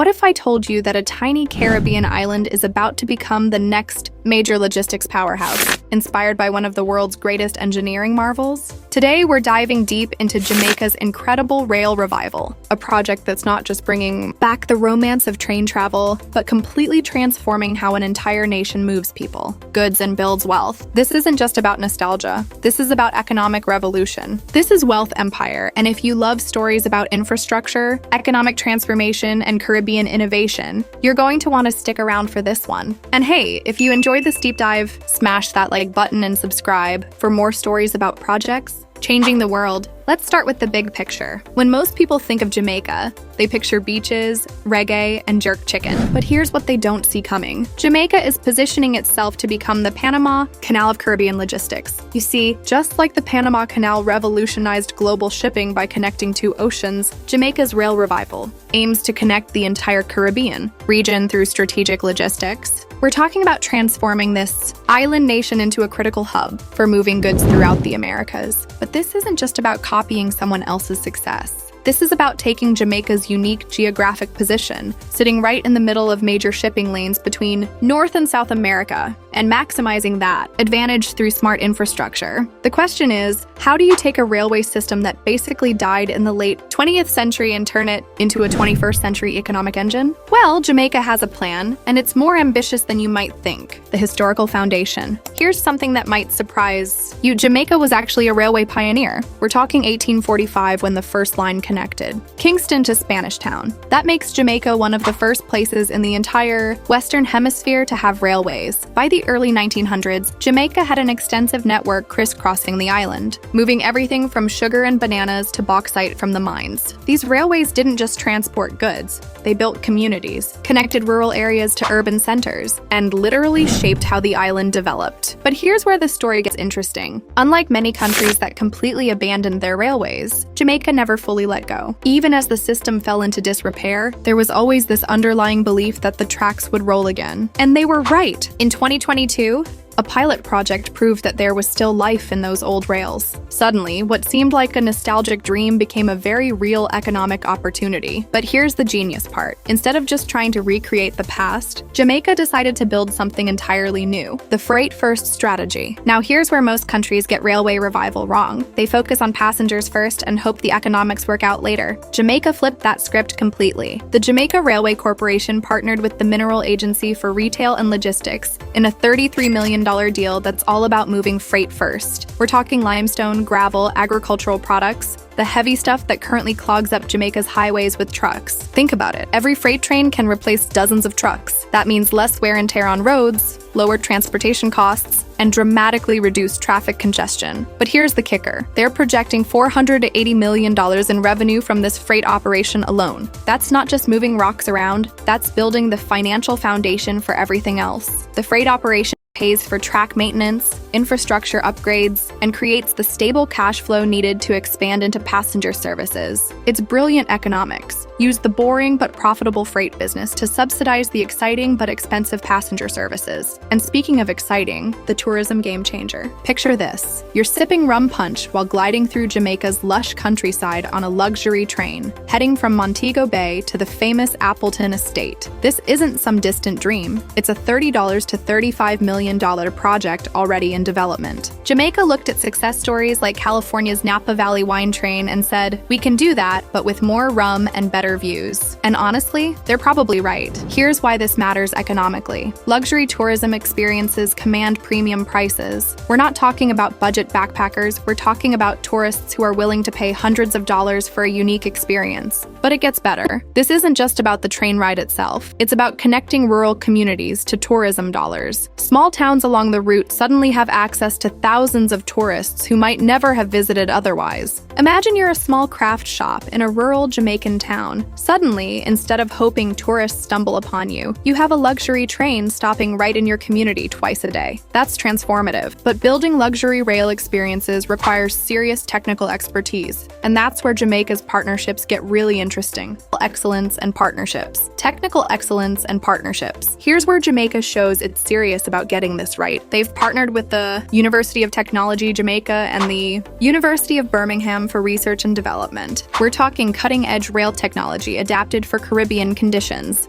What if I told you that a tiny Caribbean island is about to become the next major logistics powerhouse, inspired by one of the world's greatest engineering marvels? Today, we're diving deep into Jamaica's incredible rail revival, a project that's not just bringing back the romance of train travel, but completely transforming how an entire nation moves people, goods, and builds wealth. This isn't just about nostalgia. This is about economic revolution. This is Wealth Empire, and if you love stories about infrastructure, economic transformation, and Caribbean innovation, you're going to want to stick around for this one. And hey, if you enjoyed this deep dive, smash that like button and subscribe for more stories about projects changing the world. Let's start with the big picture. When most people think of Jamaica, they picture beaches, reggae, and jerk chicken. But here's what they don't see coming. Jamaica is positioning itself to become the Panama Canal of Caribbean logistics. You see, just like the Panama Canal revolutionized global shipping by connecting two oceans, Jamaica's rail revival aims to connect the entire Caribbean region through strategic logistics. We're talking about transforming this island nation into a critical hub for moving goods throughout the Americas. But this isn't just about copying someone else's success. This is about taking Jamaica's unique geographic position, sitting right in the middle of major shipping lanes between North and South America, and maximizing that advantage through smart infrastructure. The question is, how do you take a railway system that basically died in the late 20th century and turn it into a 21st century economic engine? Well, Jamaica has a plan, and it's more ambitious than you might think. The historical foundation. Here's something that might surprise you. Jamaica was actually a railway pioneer. We're talking 1845 when the first line connected Kingston to Spanish Town. That makes Jamaica one of the first places in the entire Western Hemisphere to have railways. By the early 1900s, Jamaica had an extensive network crisscrossing the island, moving everything from sugar and bananas to bauxite from the mines. These railways didn't just transport goods, they built communities, connected rural areas to urban centers, and literally shaped how the island developed. But here's where the story gets interesting. Unlike many countries that completely abandoned their railways, Jamaica never fully let go. Even as the system fell into disrepair, there was always this underlying belief that the tracks would roll again. And they were right. In 2022, a pilot project proved that there was still life in those old rails. Suddenly, what seemed like a nostalgic dream became a very real economic opportunity. But here's the genius part. Instead of just trying to recreate the past, Jamaica decided to build something entirely new, the freight-first strategy. Now here's where most countries get railway revival wrong. They focus on passengers first and hope the economics work out later. Jamaica flipped that script completely. The Jamaica Railway Corporation partnered with the Mineral Agency for Retail and Logistics in a $33 million deal that's all about moving freight first. We're talking limestone, gravel, agricultural products, the heavy stuff that currently clogs up Jamaica's highways with trucks. Think about it. Every freight train can replace dozens of trucks. That means less wear and tear on roads, lower transportation costs, and dramatically reduced traffic congestion. But here's the kicker. They're projecting $480 million in revenue from this freight operation alone. That's not just moving rocks around, that's building the financial foundation for everything else. The freight operation pays for track maintenance, infrastructure upgrades, and creates the stable cash flow needed to expand into passenger services. It's brilliant economics. Use the boring but profitable freight business to subsidize the exciting but expensive passenger services. And speaking of exciting, the tourism game changer. Picture this. You're sipping rum punch while gliding through Jamaica's lush countryside on a luxury train, heading from Montego Bay to the famous Appleton Estate. This isn't some distant dream. It's a $30 to $35 million project already in development. Jamaica looked at success stories like California's Napa Valley wine train and said, we can do that, but with more rum and better views. And honestly, they're probably right. Here's why this matters economically. Luxury tourism experiences command premium prices. We're not talking about budget backpackers, we're talking about tourists who are willing to pay hundreds of dollars for a unique experience. But it gets better. This isn't just about the train ride itself. It's about connecting rural communities to tourism dollars. Small towns along the route suddenly have access to thousands of tourists who might never have visited otherwise. Imagine you're a small craft shop in a rural Jamaican town. Suddenly, instead of hoping tourists stumble upon you, you have a luxury train stopping right in your community twice a day. That's transformative. But building luxury rail experiences requires serious technical expertise, and that's where Jamaica's partnerships get really interesting. Excellence and partnerships. Technical excellence and partnerships. Here's where Jamaica shows it's serious about getting this right. They've partnered with the University of Technology Jamaica and the University of Birmingham for research and development. We're talking cutting-edge rail technology technology adapted for Caribbean conditions.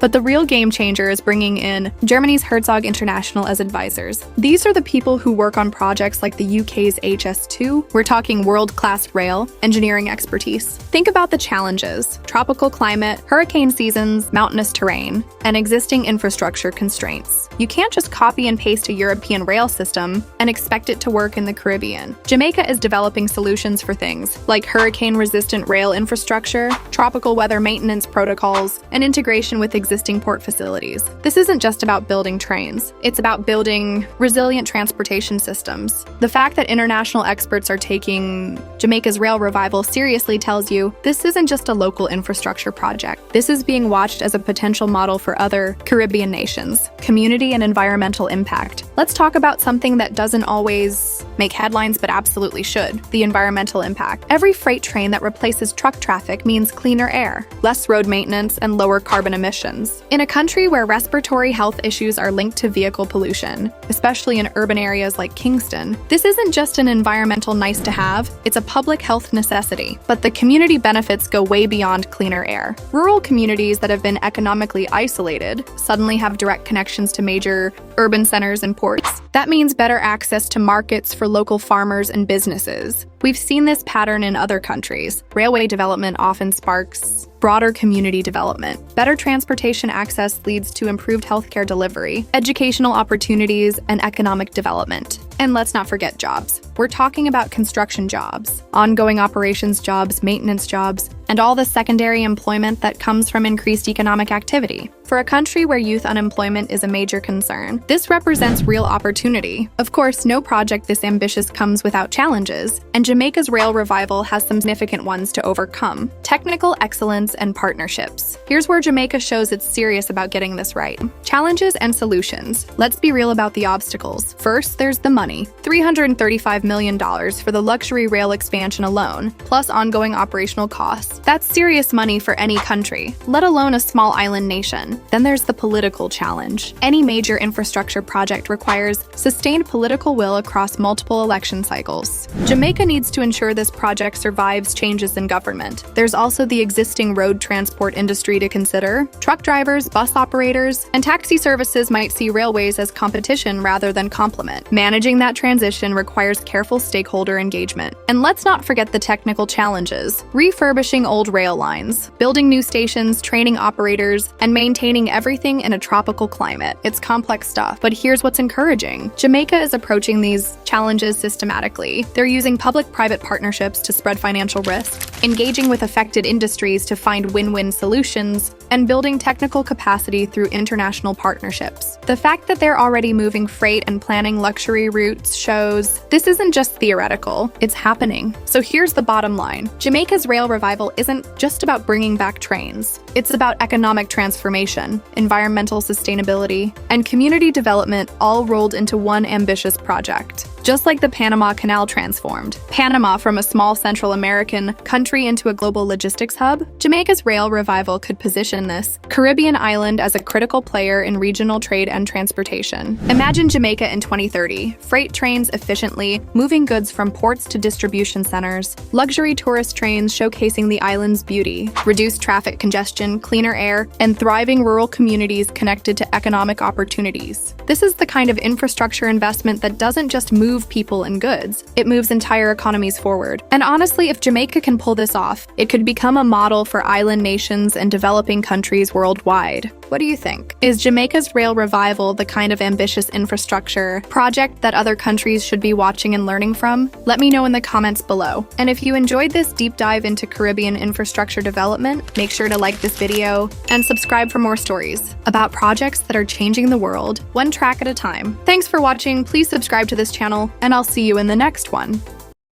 But the real game changer is bringing in Germany's Herzog International as advisors. These are the people who work on projects like the UK's HS2. We're talking world-class rail engineering expertise. Think about the challenges: tropical climate, hurricane seasons, mountainous terrain, and existing infrastructure constraints. You can't just copy and paste a European rail system and expect it to work in the Caribbean. Jamaica is developing solutions for things like hurricane-resistant rail infrastructure, tropical weather maintenance protocols, and integration with existing port facilities. This isn't just about building trains, it's about building resilient transportation systems. The fact that international experts are taking Jamaica's rail revival seriously tells you this isn't just a local infrastructure project. This is being watched as a potential model for other Caribbean nations. Community and environmental impact. Let's talk about something that doesn't always make headlines but absolutely should: the environmental impact. Every freight train that replaces truck traffic means cleaner air, less road maintenance, and lower carbon emissions. In a country where respiratory health issues are linked to vehicle pollution, especially in urban areas like Kingston, this isn't just an environmental nice-to-have, it's a public health necessity. But the community benefits go way beyond cleaner air. Rural communities that have been economically isolated suddenly have direct connections to major urban centers and ports. That means better access to markets for local farmers and businesses. We've seen this pattern in other countries. Railway development often sparks broader community development. Better transportation access leads to improved healthcare delivery, educational opportunities, and economic development. And let's not forget jobs. We're talking about construction jobs, ongoing operations jobs, maintenance jobs, and all the secondary employment that comes from increased economic activity. For a country where youth unemployment is a major concern, this represents real opportunity. Of course, no project this ambitious comes without challenges, and Jamaica's rail revival has some significant ones to overcome: technical excellence and partnerships. Here's where Jamaica shows it's serious about getting this right. Challenges and solutions. Let's be real about the obstacles. First, there's the money. $335 million for the luxury rail expansion alone, plus ongoing operational costs. That's serious money for any country, let alone a small island nation. Then there's the political challenge. Any major infrastructure project requires sustained political will across multiple election cycles. Jamaica needs to ensure this project survives changes in government. There's also the existing road transport industry to consider. Truck drivers, bus operators, and taxi services might see railways as competition rather than complement. Managing that transition requires careful stakeholder engagement. And let's not forget the technical challenges: refurbishing old rail lines, building new stations, training operators, and maintaining everything in a tropical climate. It's complex stuff, but here's what's encouraging. Jamaica is approaching these challenges systematically. They're using public-private partnerships to spread financial risk, engaging with affected industries to find win-win solutions, and building technical capacity through international partnerships. The fact that they're already moving freight and planning luxury routes shows this isn't just theoretical, it's happening. So here's the bottom line. Jamaica's rail revival isn't just about bringing back trains. It's about economic transformation, environmental sustainability, and community development all rolled into one ambitious project. Just like the Panama Canal transformed Panama from a small Central American country into a global logistics hub, Jamaica's rail revival could position this Caribbean island as a critical player in regional trade and transportation. Imagine Jamaica in 2030, freight trains efficiently, moving goods from ports to distribution centers, luxury tourist trains showcasing the island's beauty, reduced traffic congestion, cleaner air, and thriving rural communities connected to economic opportunities. This is the kind of infrastructure investment that doesn't just move people and goods, it moves entire economies forward. And honestly, if Jamaica can pull this off, it could become a model for island nations and developing countries worldwide. What do you think? Is Jamaica's rail revival the kind of ambitious infrastructure project that other countries should be watching and learning from? Let me know in the comments below. And if you enjoyed this deep dive into Caribbean infrastructure development, make sure to like this video and subscribe for more stories about projects that are changing the world, one track at a time. Thanks for watching, please subscribe to this channel, and I'll see you in the next one.